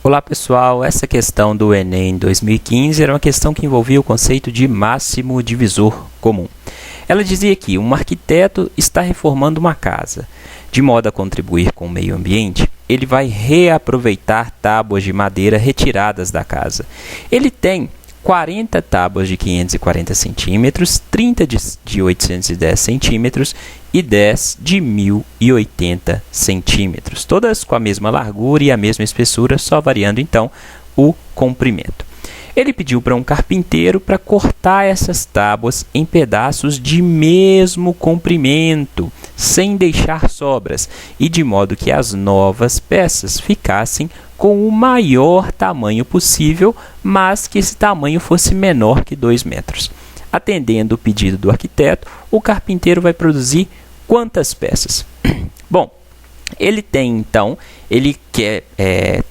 Olá pessoal, essa questão do Enem 2015 era uma questão que envolvia o conceito de máximo divisor comum. Ela dizia que um arquiteto está reformando uma casa. De modo a contribuir com o meio ambiente, ele vai reaproveitar tábuas de madeira retiradas da casa. Ele tem 40 tábuas de 540 centímetros, 30 de 810 centímetros e 10 de 1080 centímetros, todas com a mesma largura e a mesma espessura, só variando então o comprimento. Ele pediu para um carpinteiro para cortar essas tábuas em pedaços de mesmo comprimento, sem deixar sobras, e de modo que as novas peças ficassem com o maior tamanho possível, mas que esse tamanho fosse menor que 2 metros. Atendendo o pedido do arquiteto, o carpinteiro vai produzir quantas peças? Bom, ele quer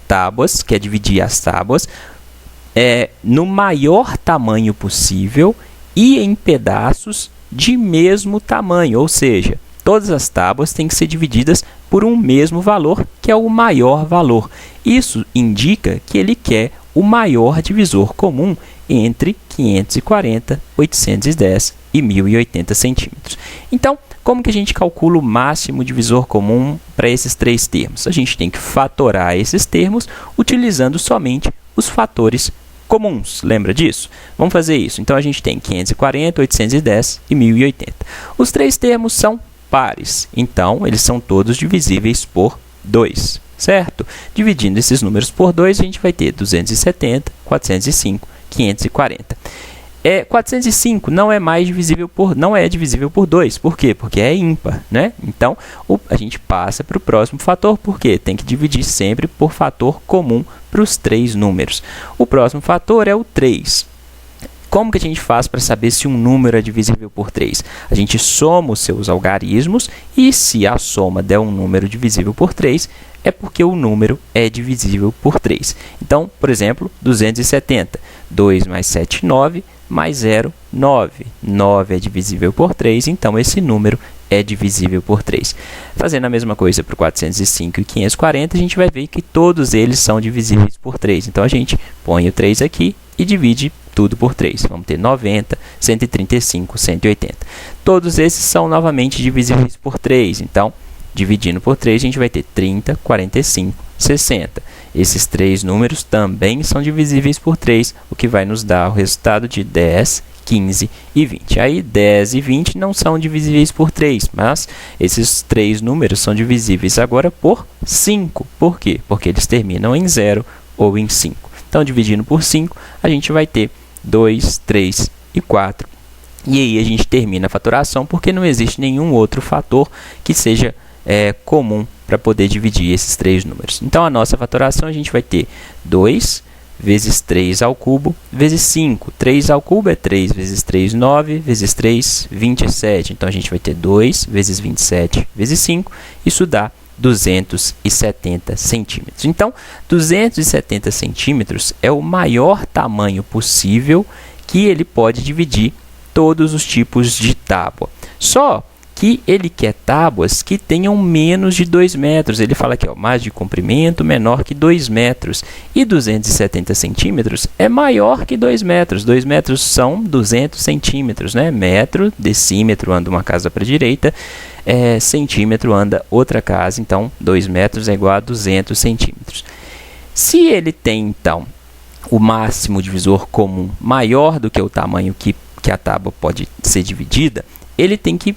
tábuas, quer dividir as tábuas no maior tamanho possível e em pedaços de mesmo tamanho, ou seja, todas as tábuas têm que ser divididas por um mesmo valor, que é o maior valor. Isso indica que ele quer o maior divisor comum entre 540, 810 e 1080 centímetros. Então, como que a gente calcula o máximo divisor comum para esses três termos? A gente tem que fatorar esses termos utilizando somente os fatores comuns. Lembra disso? Vamos fazer isso. Então, a gente tem 540, 810 e 1080. Os três termos são pares, então eles são todos divisíveis por 2, certo? Dividindo esses números por 2, a gente vai ter 270, 405, 540. 405 não é divisível por 2. Por quê? Porque é ímpar, né? Então, a gente passa para o próximo fator, porque tem que dividir sempre por fator comum para os três números. O próximo fator é o 3. Como que a gente faz para saber se um número é divisível por 3? A gente soma os seus algarismos e se a soma der um número divisível por 3, é porque o número é divisível por 3. Então, por exemplo, 270. 2 mais 7, 9, mais 0, 9. 9 é divisível por 3, então esse número é divisível por 3. Fazendo a mesma coisa para o 405 e 540, a gente vai ver que todos eles são divisíveis por 3. Então, a gente põe o 3 aqui e divide tudo por 3. Vamos ter 90, 135, 180. Todos esses são novamente divisíveis por 3. Então, dividindo por 3, a gente vai ter 30, 45, 60. Esses três números também são divisíveis por 3, o que vai nos dar o resultado de 10, 15 e 20. Aí 10 e 20 não são divisíveis por 3, mas esses três números são divisíveis agora por 5. Por quê? Porque eles terminam em 0 ou em 5. Então, dividindo por 5, a gente vai ter 2, 3 e 4. E aí a gente termina a fatoração, porque não existe nenhum outro fator que seja comum para poder dividir esses três números. Então, a nossa fatoração, a gente vai ter 2 vezes 3 ao cubo, vezes 5. 3 ao cubo é 3 vezes 3, 9, vezes 3, 27. Então, a gente vai ter 2 vezes 27, vezes 5. Isso dá 270 centímetros. Então, 270 centímetros é o maior tamanho possível que ele pode dividir todos os tipos de tábua. Só que ele quer tábuas que tenham menos de 2 metros. Ele fala aqui, mais de comprimento menor que 2 metros. E 270 centímetros é maior que 2 metros. 2 metros são 200 centímetros, né? Metro, decímetro anda uma casa para a direita, centímetro anda outra casa. Então, 2 metros é igual a 200 centímetros. Se ele tem, então, o máximo divisor comum maior do que o tamanho que a tábua pode ser dividida, ele tem que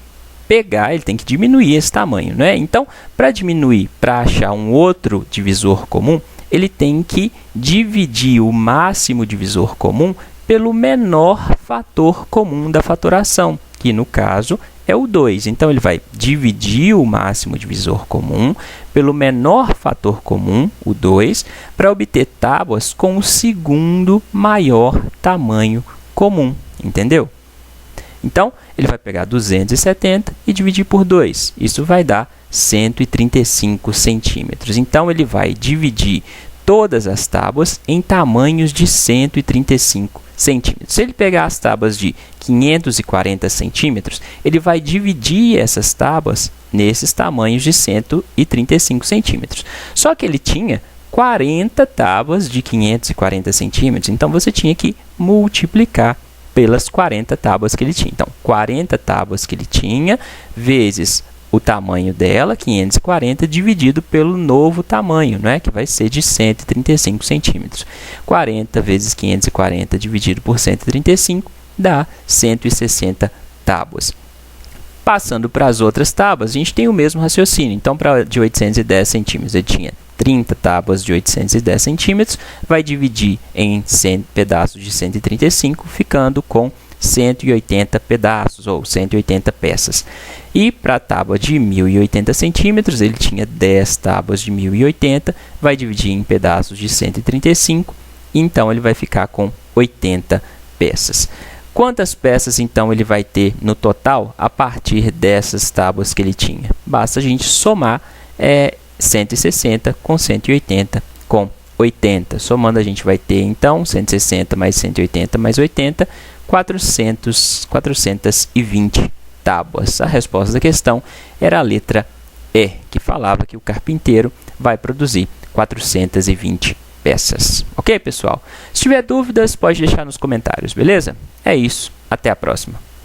diminuir esse tamanho, né? Então, para diminuir, para achar um outro divisor comum, ele tem que dividir o máximo divisor comum pelo menor fator comum da fatoração, que no caso é o 2. Então, ele vai dividir o máximo divisor comum pelo menor fator comum, o 2, para obter tábuas com o segundo maior tamanho comum, entendeu? Então, ele vai pegar 270 e dividir por 2. Isso vai dar 135 centímetros. Então, ele vai dividir todas as tábuas em tamanhos de 135 centímetros. Se ele pegar as tábuas de 540 centímetros, ele vai dividir essas tábuas nesses tamanhos de 135 centímetros. Só que ele tinha 40 tábuas de 540 centímetros. Então, você tinha que multiplicar pelas 40 tábuas que ele tinha. Então, 40 tábuas que ele tinha, vezes o tamanho dela, 540, dividido pelo novo tamanho, né, que vai ser de 135 centímetros. 40 vezes 540 dividido por 135 dá 160 tábuas. Passando para as outras tábuas, a gente tem o mesmo raciocínio. Então, para de 810 centímetros, ele tinha 30 tábuas de 810 centímetros, vai dividir em 100 pedaços de 135, ficando com 180 pedaços, ou 180 peças. E para a tábua de 1080 centímetros, ele tinha 10 tábuas de 1080, vai dividir em pedaços de 135, então ele vai ficar com 80 peças. Quantas peças, então, ele vai ter no total a partir dessas tábuas que ele tinha? Basta a gente somar 160 com 180 com 80. Somando, a gente vai ter, então, 160 mais 180 mais 80, 420 tábuas. A resposta da questão era a letra E, que falava que o carpinteiro vai produzir 420 peças. Ok, pessoal? Se tiver dúvidas, pode deixar nos comentários, beleza? É isso. Até a próxima.